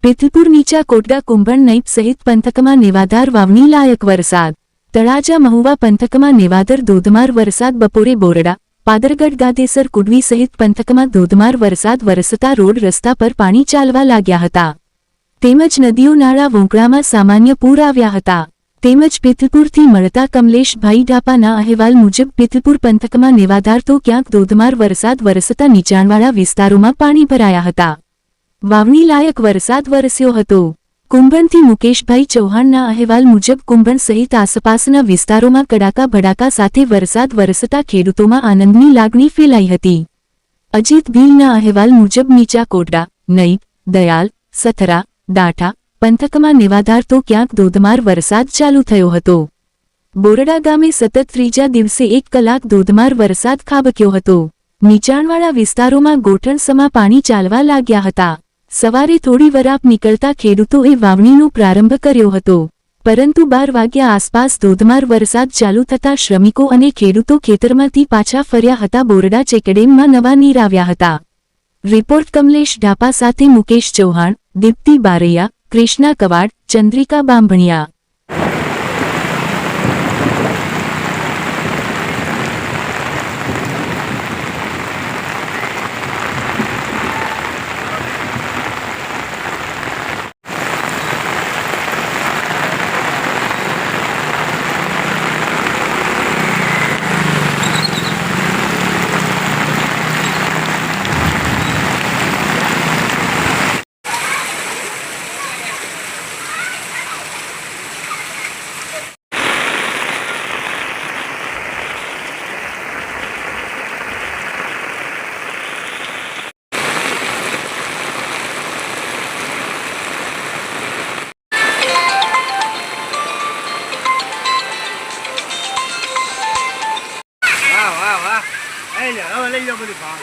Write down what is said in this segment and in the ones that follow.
પિથલપુર નીચા કોટડા કુંભણ નૈપ સહિત પંથકમાં નેવાધાર વાવણી લાયક વરસાદ. તળાજા મહુવા પંથકમાં નેવાધર ધોધમાર વરસાદ. બપોરે બોરડા, પાદરગઢ ગાદેસર કુડવી સહિત પંથકમાં ધોધમાર વરસાદ વરસતા રોડ રસ્તા પર પાણી ચાલવા લાગ્યા હતા. તેમજ નદીઓ નાળા વોંકળામાં સામાન્ય પૂર આવ્યા હતા. તેમજ પિથલપુરથી મળતા કમલેશભાઈ ઢાપાના અહેવાલ મુજબ પિથલપુર પંથકમાં નેવાધાર તો ક્યાંક ધોધમાર વરસાદ વરસતા નીચાણવાળા વિસ્તારોમાં પાણી ભરાયા હતા. વાવણી લાયક વરસાદ વરસ્યો હતો. કુંભણથી મુકેશભાઈ ચૌહાણના અહેવાલ મુજબ કુંભણ સહિત આસપાસના વિસ્તારોમાં કડાકા ભડાકા સાથે વરસાદ વરસતા ખેડૂતોમાં આનંદની લાગણી ફેલાઈ હતી. અજીત ભીલના અહેવાલ મુજબ નીચા કોટડા, નૈપ, દયાલ, સથરા, ડાઠા પંથકમાં નેવાધાર તો ક્યાંક ધોધમાર વરસાદ ચાલુ થયો હતો. બોરડા ગામે સતત ત્રીજા દિવસે 1 કલાક ધોધમાર વરસાદ ખાબક્યો હતો. નીચાણવાળા વિસ્તારોમાં ગોઠણસમા પાણી ચાલવા લાગ્યા હતા. સવારે થોડી વરાપ નીકળતા ખેડૂતોએ વાવણીનો પ્રારંભ કર્યો હતો. પરંતુ 12 વાગ્યા આસપાસ ધોધમાર વરસાદ ચાલુ થતાં શ્રમિકો અને ખેડૂતો ખેતરમાંથી પાછા ફર્યા હતા. બોરડા ચેકડેમમાં નવા નીર આવ્યા હતા. રિપોર્ટ કમલેશ ઢાપા સાથે મુકેશ ચૌહાણ, દીપ્તિ બારૈયા, કૃષ્ણા કવાડ, ચંદ્રિકા બાંભણિયા. લઈ જાઓ બધું ભાગ.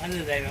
અંદર જાય